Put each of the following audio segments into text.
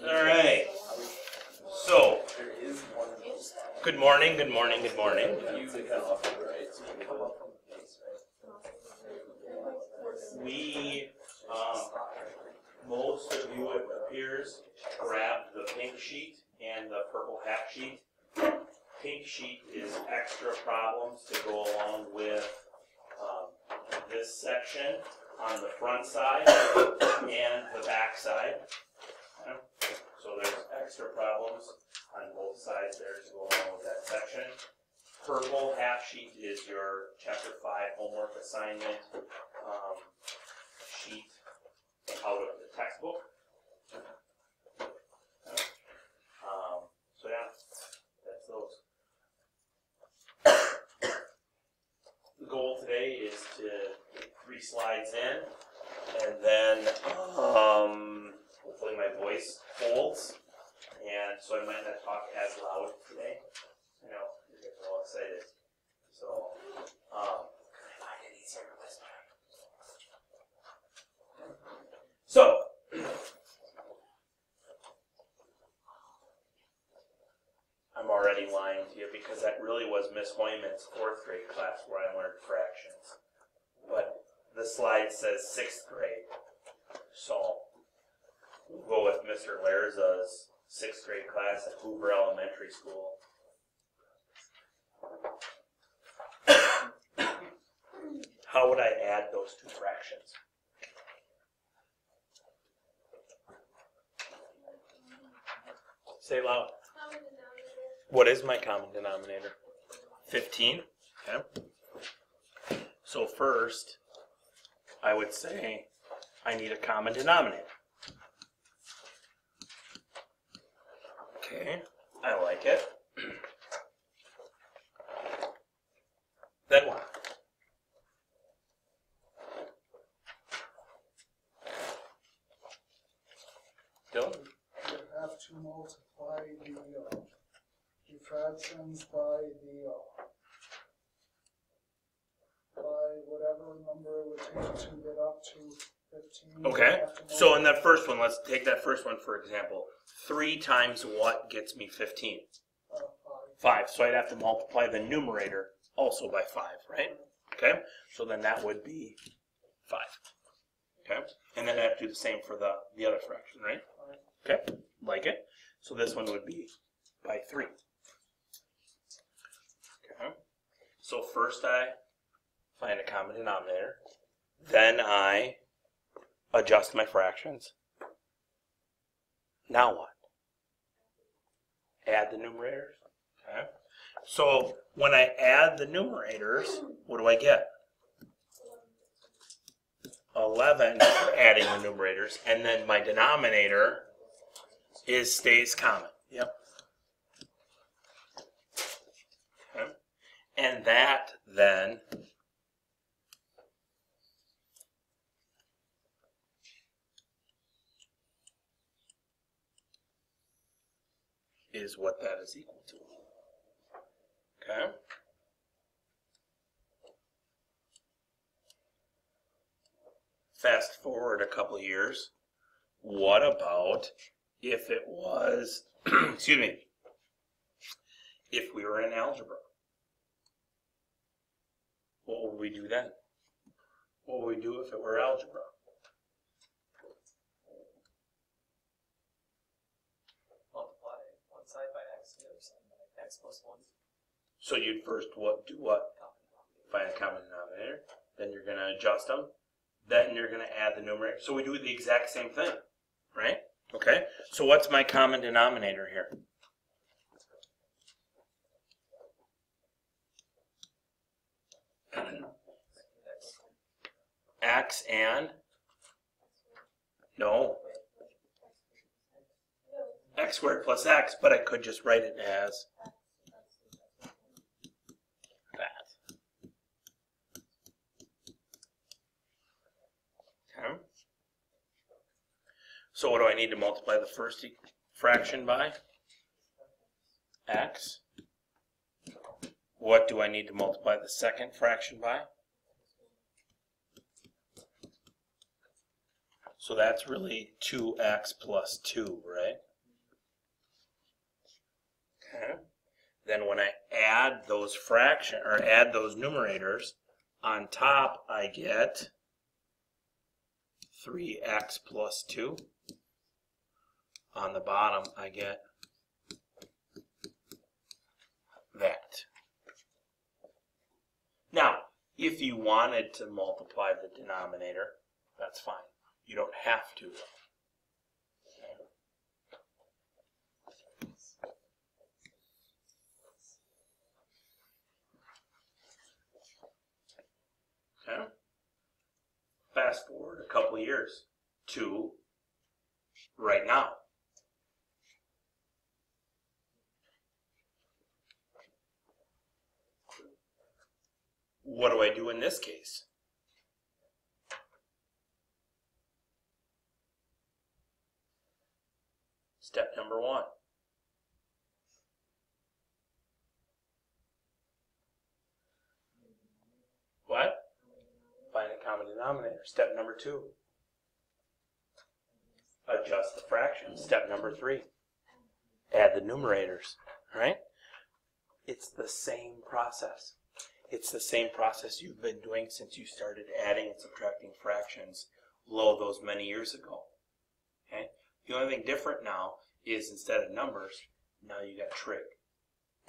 All right. So, good morning, good morning, good morning. We, most of you, it appears, grabbed the pink sheet and the purple half sheet. Pink sheet is extra problems to go along with this section on the front side and the back side. So there's extra problems on both sides there to go along with that section. Purple half sheet is your Chapter 5 homework assignment sheet out of the textbook. So yeah, that's those. The goal today is to get 3 slides in, and then hopefully my voice holds, and so I might not talk as loud today. I know, you guys are all excited. So, can I find it easier to whisper? So, I'm already lying to you because that really was Miss Hoyman's 4th grade class where I learned fractions. But the slide says 6th grade. So, we'll go with Mr. Lerza's 6th grade class at Hoover Elementary School. How would I add those 2 fractions? Say it loud. What is my common denominator? 15. Okay. So first, I would say I need a common denominator. Okay, I like it. Then what? Dylan? You have to multiply the fractions by whatever number it would take to get up to 15. Okay, so in that first one, let's take that first one for example. 3 times what gets me 15? 5. So I'd have to multiply the numerator also by 5, right? Okay, so then that would be 5. Okay, and then I have to do the same for the other fraction, right? Okay, like it. So this one would be by 3. Okay, so first I find a common denominator. Then I adjust my fractions. Now what? Add the numerators. Okay. So when I add the numerators, what do I get? 11 for adding the numerators, and then my denominator stays common. Yep. Okay. And that then is what that is equal to. Okay? Fast forward a couple years. What about if it was, excuse me, if we were in algebra? What would we do then? What would we do if it were algebra? Multiply one side by x, the other side by x plus 1. So you'd first do what? Find a common denominator. Then you're going to adjust them. Then you're going to add the numerator. So we do the exact same thing, right? Okay. So what's my common denominator here? X and? No. X squared plus x, but I could just write it as that. Okay. So what do I need to multiply the first fraction by? X. What do I need to multiply the second fraction by? So that's really 2x plus 2, right? then when I add those add those numerators, on top I get 3x plus 2. On the bottom I get that. Now, if you wanted to multiply the denominator, that's fine. You don't have to. Okay. Fast forward a couple years to right now. What do I do in this case? Step number 1. What? Find a common denominator. Step number 2. Adjust the fraction. Step number 3. Add the numerators. Right? It's the same process. It's the same process you've been doing since you started adding and subtracting fractions those many years ago. Okay? The only thing different now is instead of numbers, now you got trig.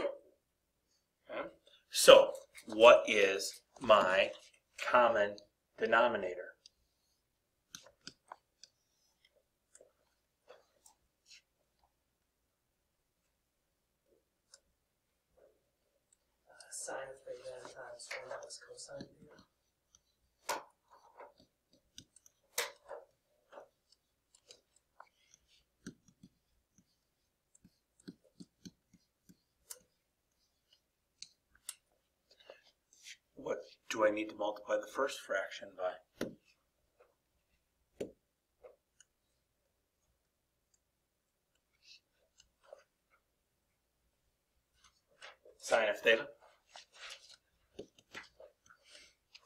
Okay? So, what is my common denominator? Sine of theta times 1 plus cosine theta. What do I need to multiply the first fraction by? Sine of theta.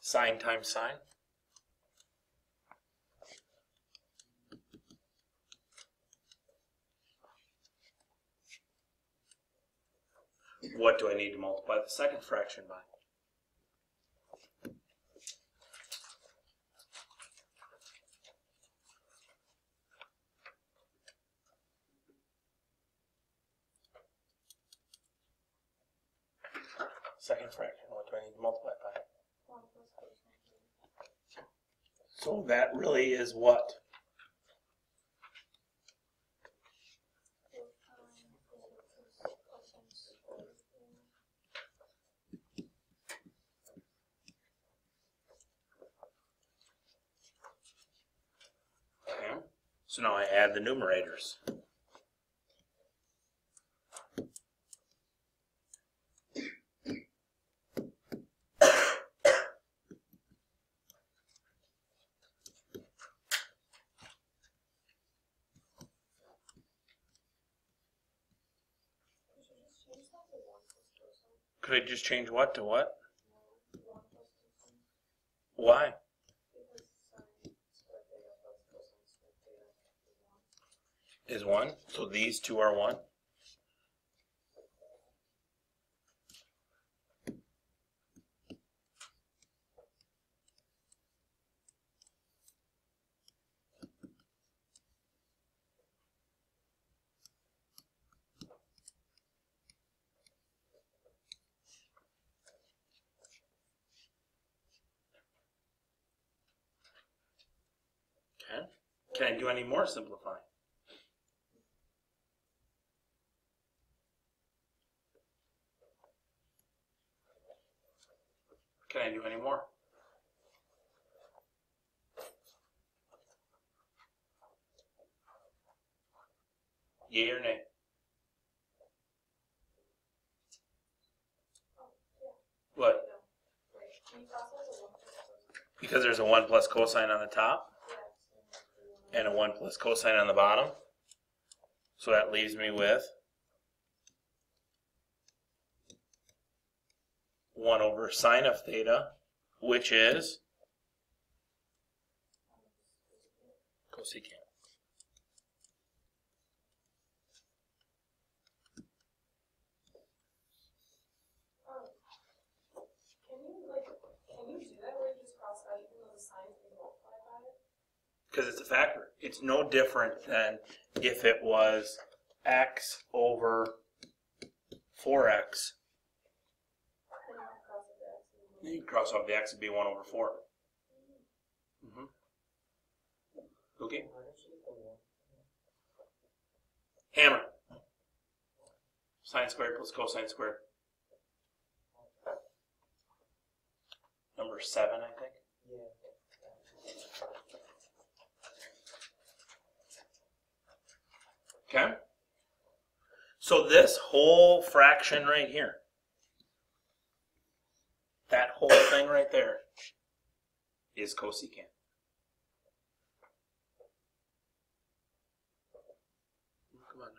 Sine times sine. What do I need to multiply the second fraction by? Second fraction, what do I need to multiply by? So that really is what? Okay. So now I add the numerators. Could I just change what to what? Why? Is 1? So these two are 1? Okay. Can I do any more simplifying? Can I do any more? Yay or nay? What? Because there's a 1 plus cosine on the top and a 1 plus cosine on the bottom. So that leaves me with 1 over sine of theta, which is cosecant. because it's a factor. It's no different than if it was x over 4x. You can cross off the x and be 1 over 4. Okay. Hammer. Sine squared plus cosine squared. Number 7, I think. Okay. So this whole fraction right here, that whole thing right there, is cosecant. Come on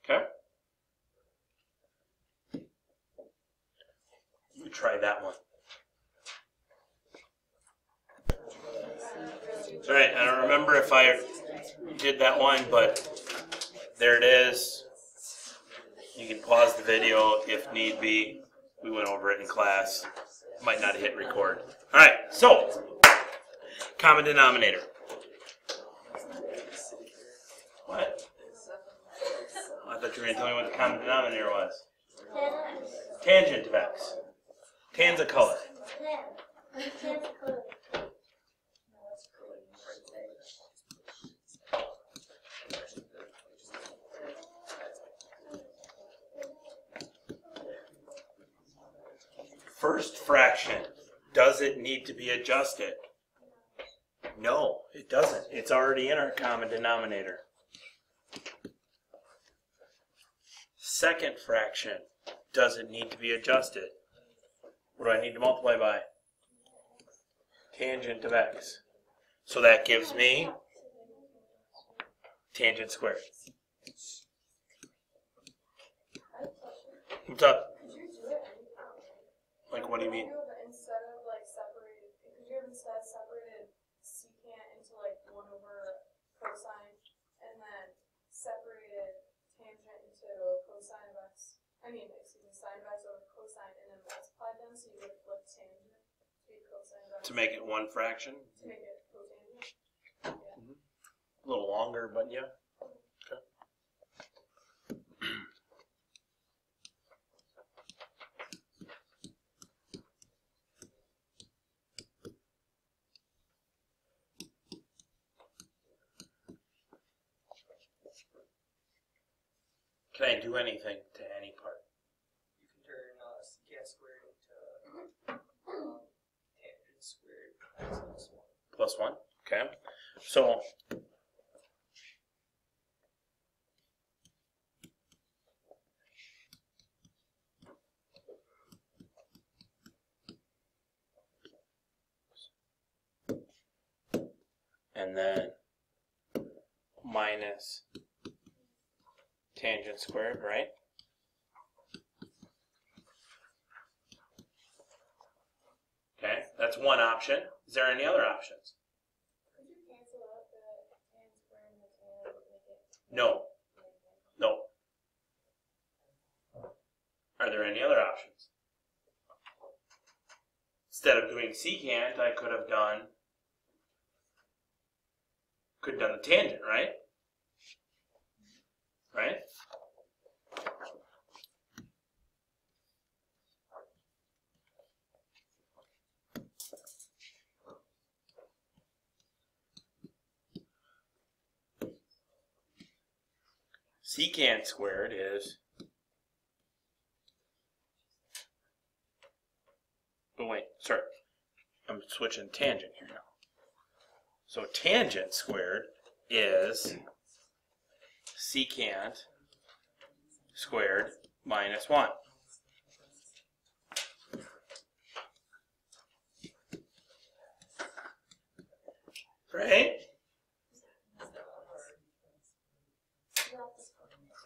now. Okay. You try that one. All right, I don't remember if I did that one, but there it is. You can pause the video if need be. We went over it in class. Might not hit record. All right, so common denominator. What? Oh, I thought you were going to tell me what the common denominator was. Tangent of x. Tan's a color. First fraction, does it need to be adjusted? No, it doesn't. It's already in our common denominator. Second fraction, does it need to be adjusted? What do I need to multiply by? Tangent of x. So that gives me tangent squared. What's up? Like, what do you mean? Instead of like separated, could you have instead separated secant into like 1 over cosine, and then separated tangent into cosine of x? I mean, excuse me, sine of x over cosine, and then multiplied them, so you would flip tangent to be cosine of x. To make it one fraction? To make it cotangent. Yeah. A little longer, but yeah. Okay. Can I do anything to any part? You can turn secant squared into tangent squared x plus 1. Plus 1. Okay. So and then minus tangent squared, right? Okay, that's one option. Is there any other options? Could you cancel out the tan square and the tan and make it? No. No. Are there any other options? Instead of doing secant, I could have done the tangent, right? Right? Secant squared is, oh wait, sorry, I'm switching tangent here now. So tangent squared is secant squared minus 1. Right?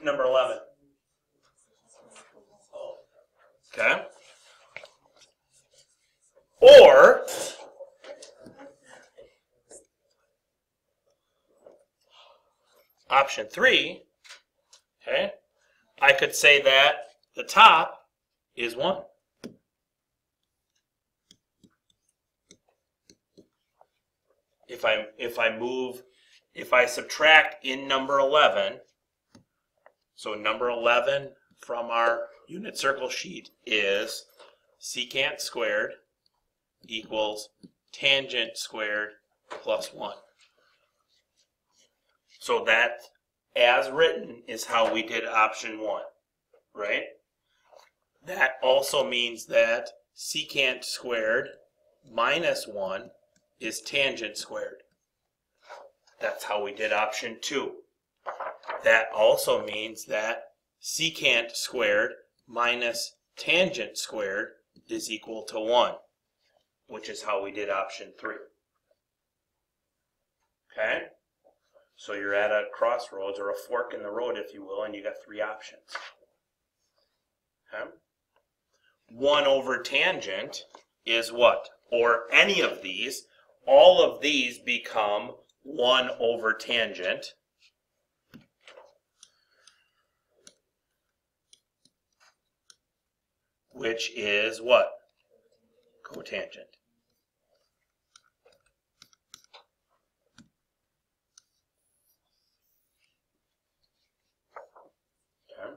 Number 11. Okay. Or option 3, okay, I could say that the top is 1. if I subtract in number 11, so number 11 from our unit circle sheet is secant squared equals tangent squared plus 1. So that, as written, is how we did option 1, right? That also means that secant squared minus 1 is tangent squared. That's how we did option 2. That also means that secant squared minus tangent squared is equal to 1, which is how we did option 3. Okay? So you're at a crossroads, or a fork in the road, if you will, and you got 3 options. Okay? 1 over tangent is what? Or any of these. All of these become 1 over tangent. Which is what? Cotangent. Okay.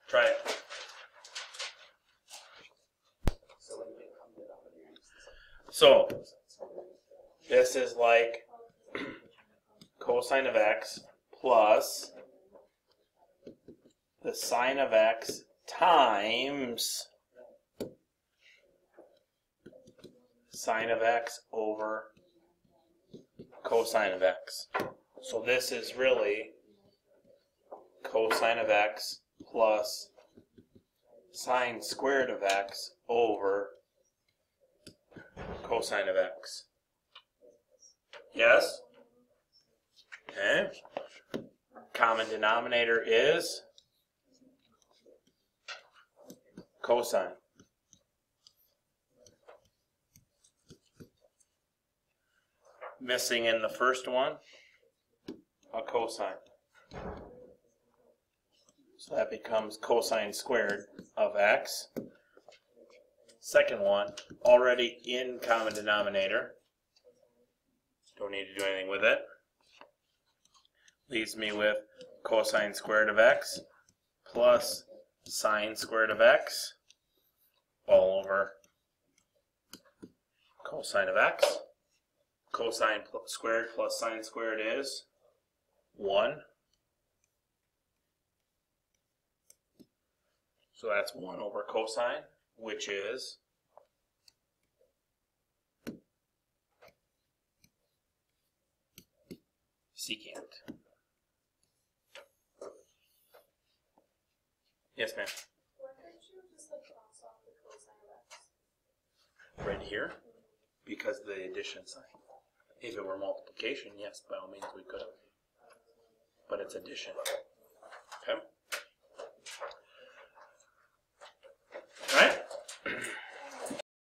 Try it. So, this is like cosine of x plus the sine of x times sine of x over cosine of x. So this is really cosine of x plus sine squared of x over cosine of x. Yes? Okay. Common denominator is cosine. Missing in the first one, a cosine. So that becomes cosine squared of x. Second one, already in common denominator. Don't need to do anything with it. Leaves me with cosine squared of x plus sine squared of x all over cosine of x. Cosine squared plus sine squared is 1. So that's 1 over cosine, which is secant. Yes, ma'am. Why couldn't you just like cross off the cosine of x? Right here, because of the addition sign. If it were multiplication, yes, by all means we could have. But it's addition.